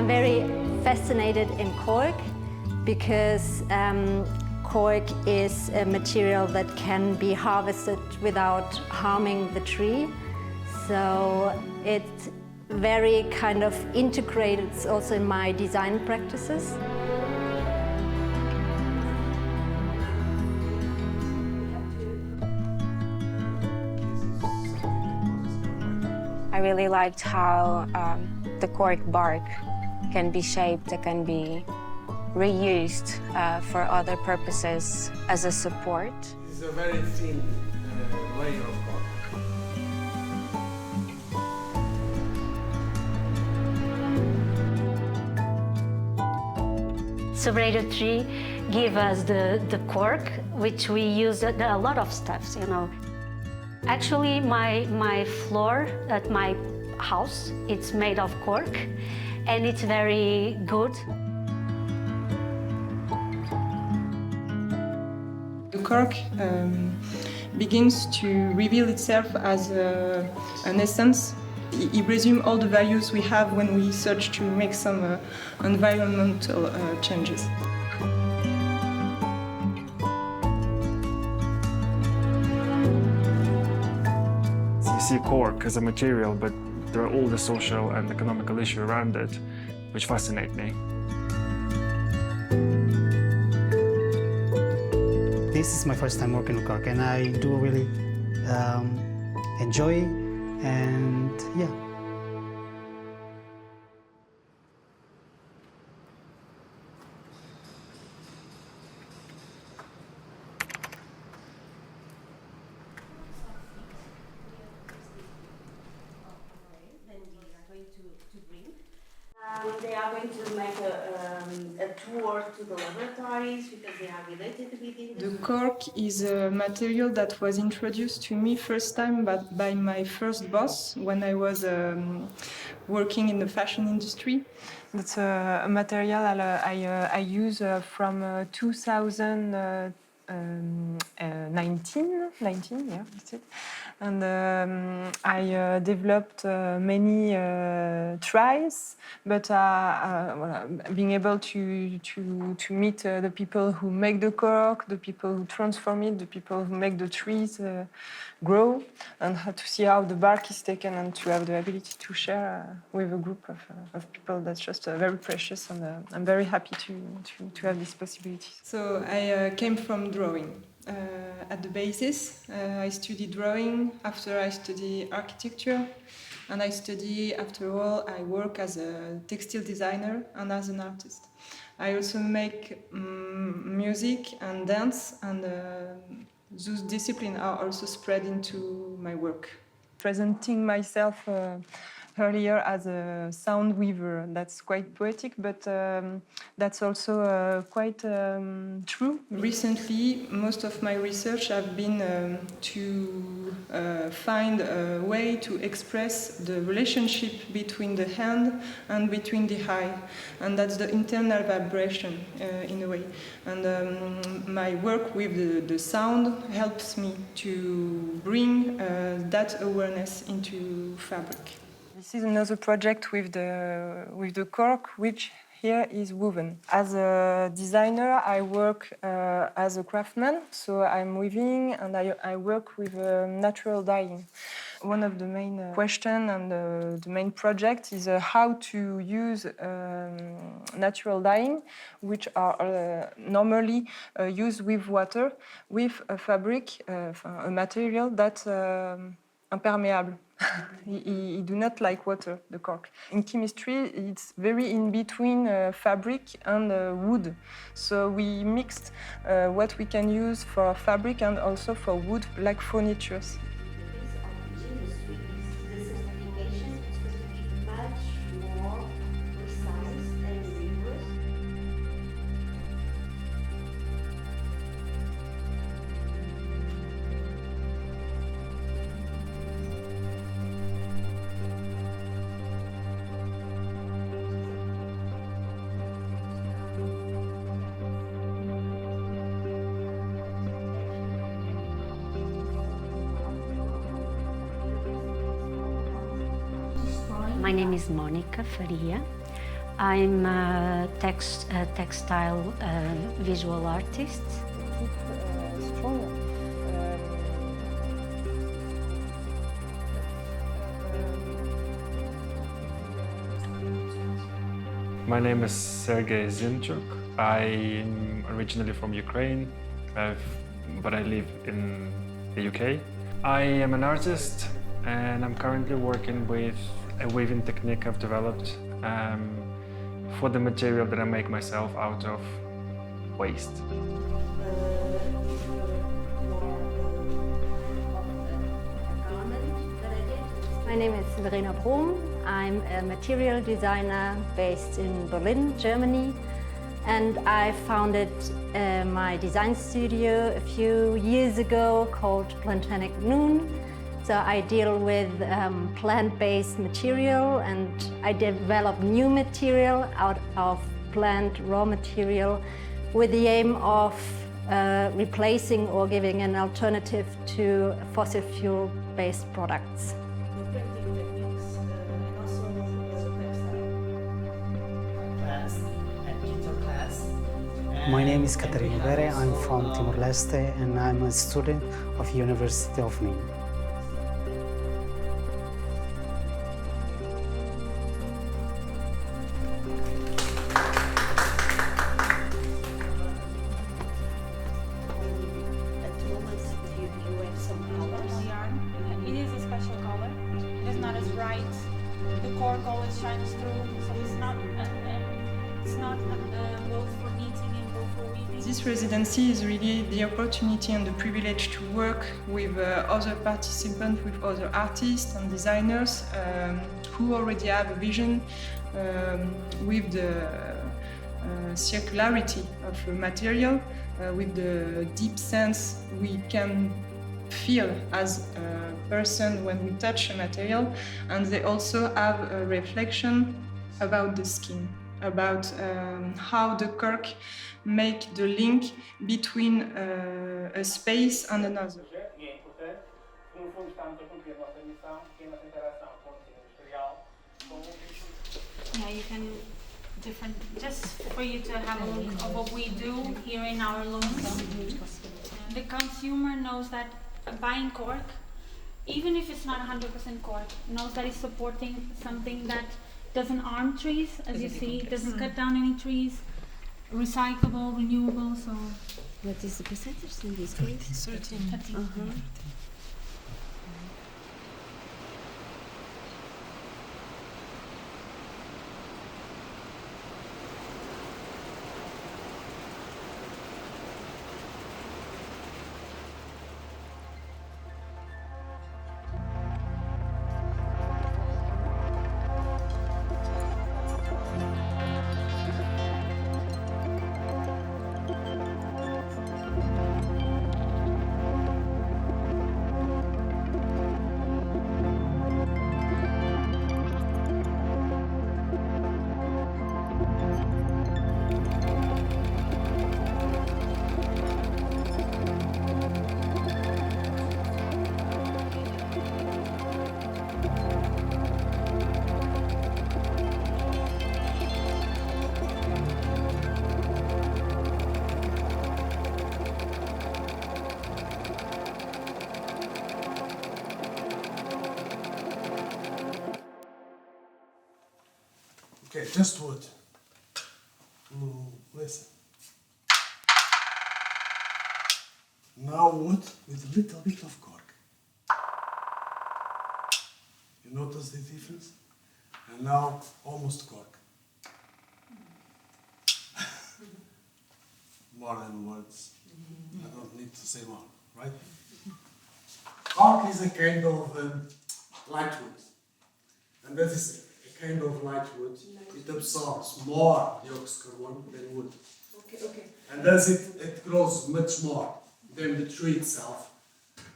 very fascinated in cork because cork is a material that can be harvested without harming the tree. So it's very kind of integrated also in my design practices. I really liked how the cork bark can be shaped, it can be reused for other purposes as a support. This is a very thin layer of cork. Separated tree give us the cork, which we use a lot of stuffs, you know. Actually, my floor at my house, it's made of cork, and it's very good. The cork begins to reveal itself as an essence. It resumes all the values we have when we search to make some environmental changes. You see cork as a material, but there are all the social and economical issues around it, which fascinate me. This is my first time working with cork, and I do really enjoy, and yeah. They are going to make a tour to the laboratories because they are related within the cork is a material that was introduced to me first time by my first boss when I was working in the fashion industry. That's a material I use from 2019, yeah, that's it. And I developed many tries, but being able to meet the people who make the cork, the people who transform it, the people who make the trees grow, and to see how the bark is taken and to have the ability to share with a group of people, that's just very precious, and I'm very happy to have this possibility. So I came from drawing. At the basis, I studied drawing, after I studied architecture, and after all, I work as a textile designer and as an artist. I also make music and dance, and those disciplines are also spread into my work. Presenting myself earlier as a sound weaver, that's quite poetic, but that's also quite true. Recently, most of my research have been to find a way to express the relationship between the hand and between the eye, and that's the internal vibration in a way. And my work with the sound helps me to bring that awareness into fabric. This is another project with the cork, which here is woven. As a designer, I work as a craftsman, so I'm weaving and I work with natural dyeing. One of the main questions and the main project is how to use natural dyeing, which are normally used with water, with a fabric, a material that's impermeable. He do not like water, the cork. In chemistry, it's very in between fabric and wood. So we mixed what we can use for fabric and also for wood, like furnitures. My name is Monica Faria. I'm a textile visual artist. My name is Sergei Zinchuk. I'm originally from Ukraine, but I live in the UK. I am an artist and I'm currently working with a weaving technique I've developed for the material that I make myself out of waste. My name is Verena Brom. I'm a material designer based in Berlin, Germany, and I founded my design studio a few years ago called Planetaric Noon. So I deal with plant-based material, and I develop new material out of plant raw material with the aim of replacing or giving an alternative to fossil fuel-based products. My name is Catarino de Jesus Bere. I'm from Timor-Leste and I'm a student of University of Nîmes. At the moment, you have some colors. Yarn. It is a special color. It is not as bright. The core always shines through, so it's not both for knitting and both for weaving. This residency is really the opportunity and the privilege to work with other participants, with other artists and designers who already have a vision with the circularity of a material, with the deep sense we can feel as a person when we touch a material, and they also have a reflection about the skin, about how the cork make the link between a space and another. Yeah, you can just for you to have a look of what we do here in our looms. The consumer knows that buying cork, even if it's not 100% cork, knows that it's supporting something that doesn't harm trees, as you see, it doesn't cut down any trees, recyclable, renewable, so... What is the percentage in this case? 13. Okay, just wood. Listen. Now wood with a little bit of cork. You notice the difference? And now almost cork. More than words. I don't need to say more, right? Cork is a kind of light wood. And that is a kind of light wood. It absorbs more dioxide carbon than wood. Okay. And as it grows much more than the tree itself,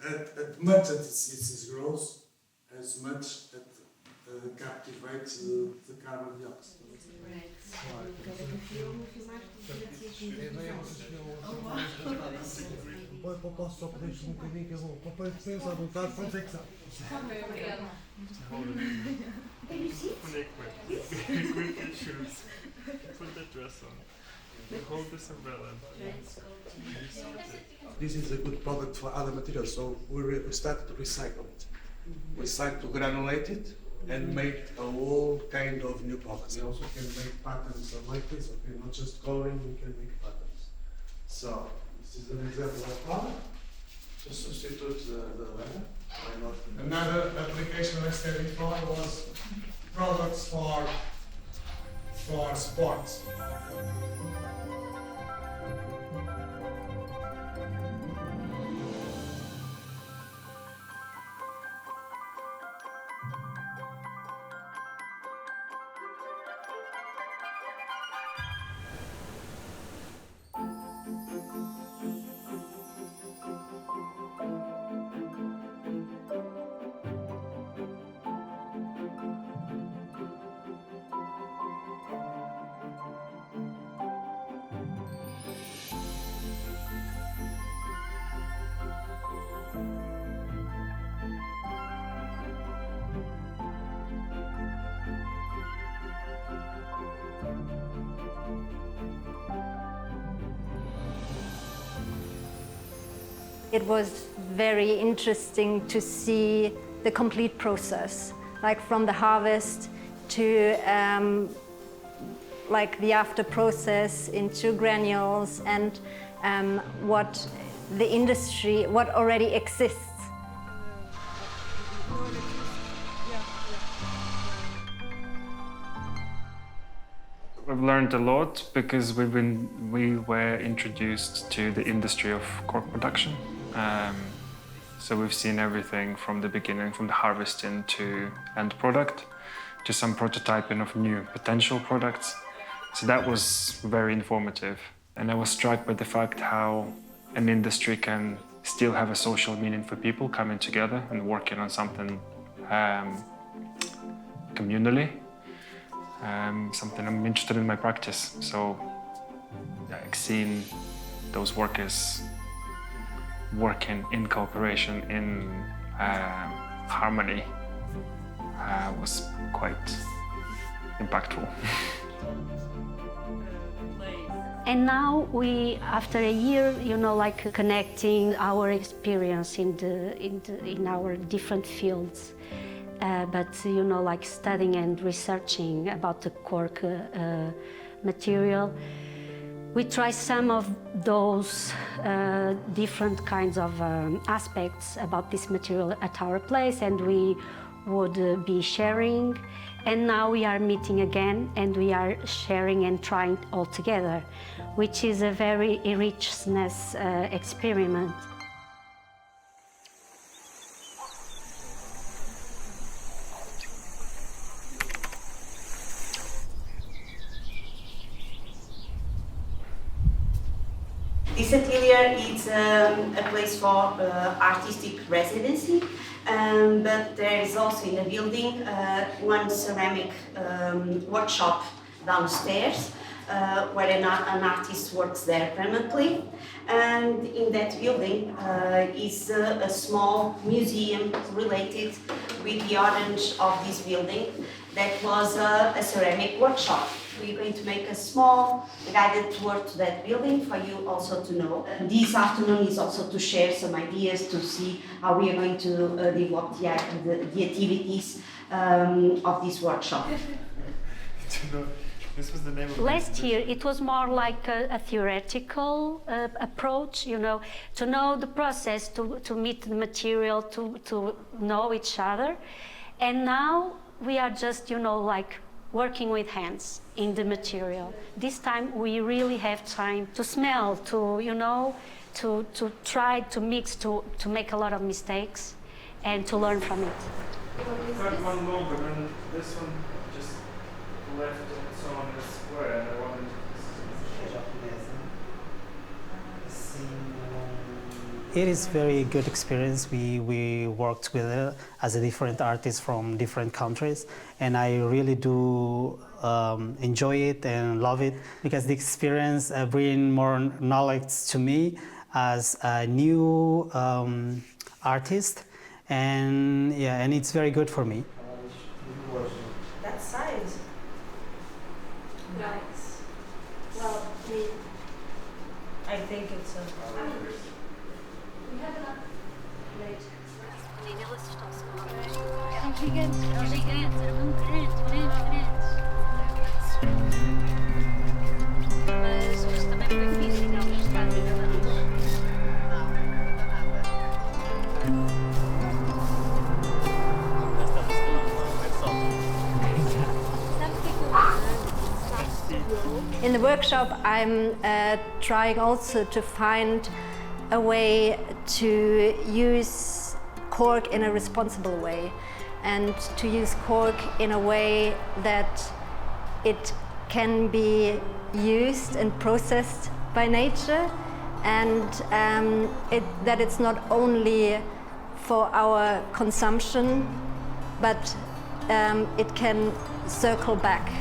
as much as it grows, as much it captivates the carbon dioxide. Posso só pedir um bocadinho que é bom. Para pensar à vontade, quanto é que sabe? Can you see? With your shoes. Put the dress on. Hold this umbrella. This is a good product for other materials, so we started to recycle it. We started to granulate it and make a whole kind of new products. We also can make patterns like this, okay, not just coloring, we can make patterns. So, this is an example of product to substitute the leather. Why not? Another application I studied for was products for sports. It was very interesting to see the complete process, like from the harvest to like the after process into granules and what the industry, what already exists. We've learned a lot because we were introduced to the industry of cork production. So we've seen everything from the beginning, from the harvesting to end product, to some prototyping of new potential products. So that was very informative. And I was struck by the fact how an industry can still have a social meaning for people coming together and working on something communally. Something I'm interested in my practice. So like seeing those workers working in cooperation, in harmony, was quite impactful. And now we, after a year, you know, like connecting our experience in our different fields, but you know, like studying and researching about the cork material. We try some of those different kinds of aspects about this material at our place, and we would be sharing. And now we are meeting again, and we are sharing and trying all together, which is a very richness experiment. This atelier is a place for artistic residency, but there is also in the building one ceramic workshop downstairs where an artist works there permanently. And in that building is a small museum related with the origin of this building that was a ceramic workshop. We're going to make a small guided tour to that building for you also to know. This afternoon is also to share some ideas to see how we are going to develop the activities of this workshop. This was the name of Last year, it was more like a theoretical approach, you know, to know the process, to meet the material, to know each other. And now we are just, you know, like working with hands in the material. This time we really have time to smell, to, you know, to try to mix, to make a lot of mistakes and to learn from it. That one longer and this one just left its own square, and I wanted It is very good experience. We worked together as a different artists from different countries, and I really do enjoy it and love it because the experience brings more knowledge to me as a new artist, and yeah, and it's very good for me. Well, I think it's a... We have enough plate. Elas estão-se eram gigantes, eram muito grandes. Mas também foi fixe, eles estavam In the workshop, I'm trying also to find a way to use cork in a responsible way and to use cork in a way that it can be used and processed by nature, and that it's not only for our consumption, but it can circle back.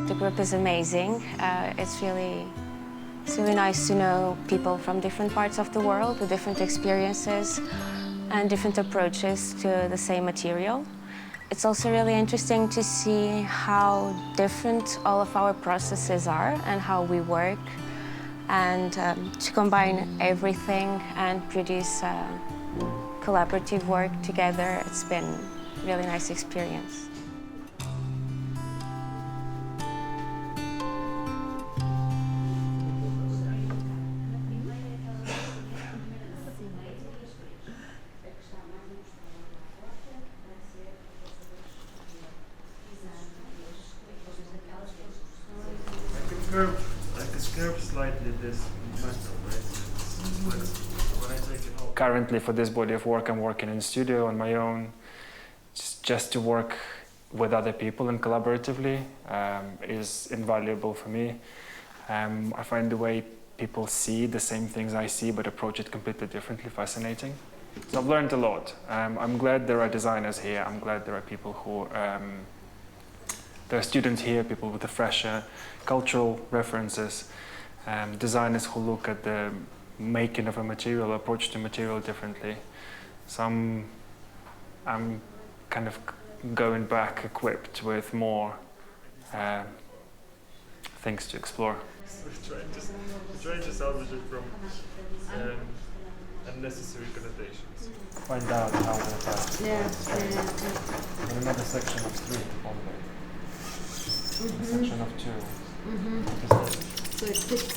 The group is amazing. It's really nice to know people from different parts of the world with different experiences and different approaches to the same material. It's also really interesting to see how different all of our processes are and how we work, and to combine everything and produce collaborative work together. It's been a really nice experience. I can curve slightly this metal, right? When I take it off. Currently, for this body of work, I'm working in studio on my own, just to work with other people and collaboratively is invaluable for me. I find the way people see the same things I see but approach it completely differently fascinating. So I've learned a lot. I'm glad there are designers here. I'm glad there are people who there are students here, people with a fresher cultural references, designers who look at the making of a material, approach to material differently. So I'm kind of going back equipped with more things to explore. We're trying to salvage it from unnecessary connotations. Find out how we'll pass. And another section of 3 only. A section of 2. So it fits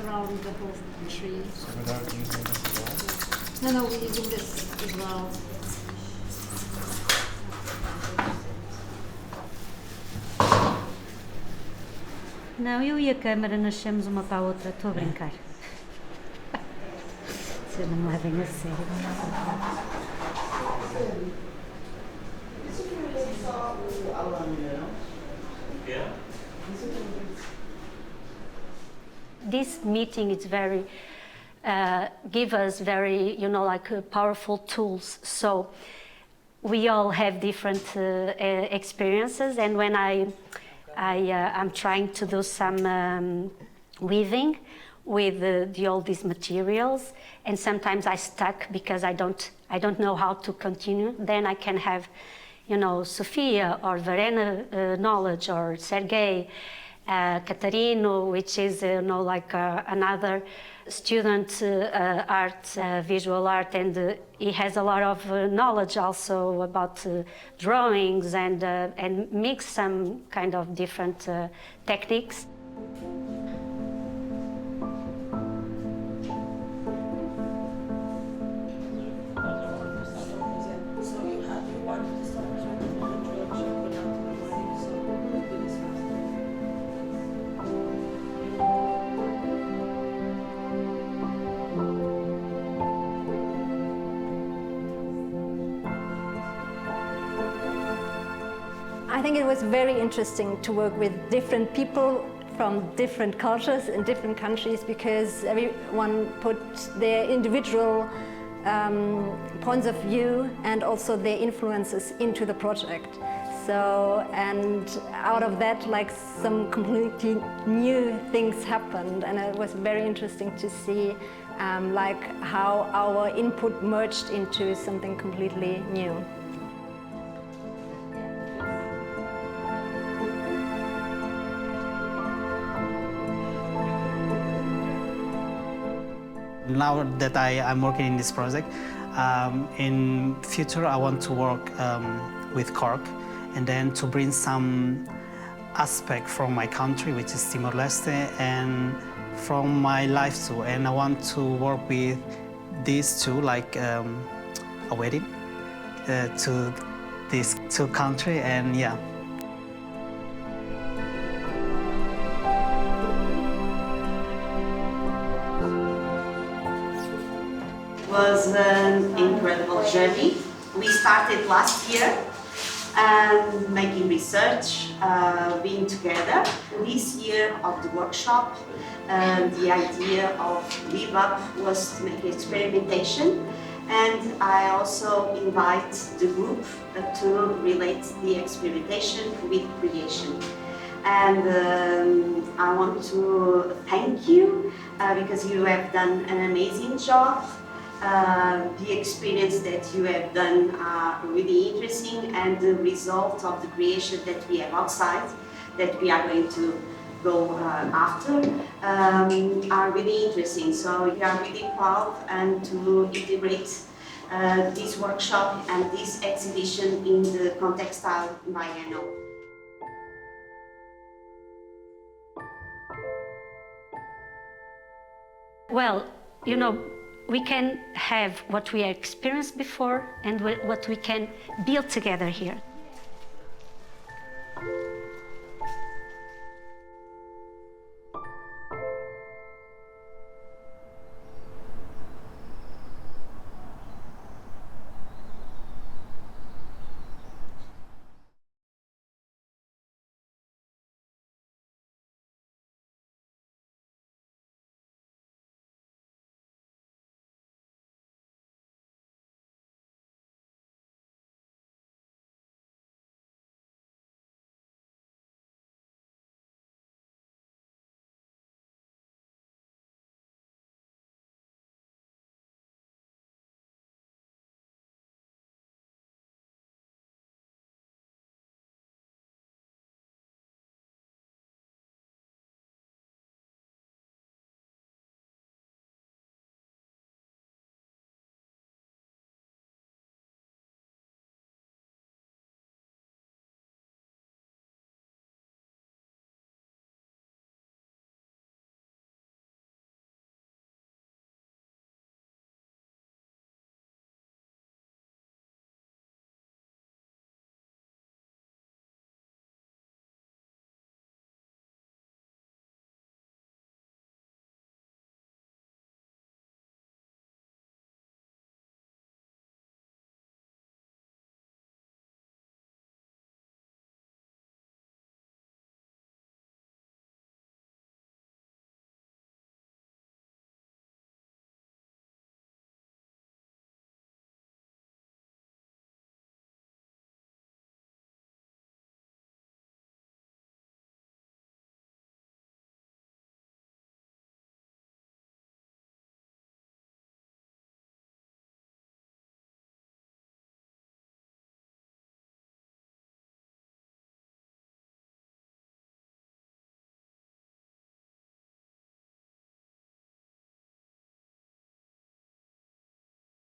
around the whole tree. So without using this at all? No, we're using this as well. Não, eu e a câmara nascemos uma para a outra, estou a brincar. Vocês não me levem a sério. This meeting is very, give us very, powerful tools. So we all have different experiences, and when I'm trying to do some weaving with all these materials, and sometimes I stuck because I don't know how to continue. Then I can have, Sofia or Verena knowledge, or Sergei, Catarino, which is another student art, visual art, and he has a lot of knowledge also about drawings and mix some kind of different techniques. think it was very interesting to work with different people from different cultures in different countries, because everyone put their individual points of view and also their influences into the project. So, and out of that, like, some completely new things happened, and it was very interesting to see like how our input merged into something completely new. Now that I'm working in this project, in future I want to work with Cork, and then to bring some aspect from my country, which is Timor-Leste, and from my life too. And I want to work with these two, like a wedding to these two countries, and yeah. It was an incredible journey. We started last year making research, being together. This year of the workshop, the idea of Live Up was to make experimentation, and I also invite the group to relate the experimentation with creation. And I want to thank you because you have done an amazing job. The experience that you have done are really interesting, and the result of the creation that we have outside, that we are going to go after, are really interesting. So we are really proud and to integrate this workshop and this exhibition in the Cork-Thèque biennial. Well, you know, we can have what we experienced before and what we can build together here.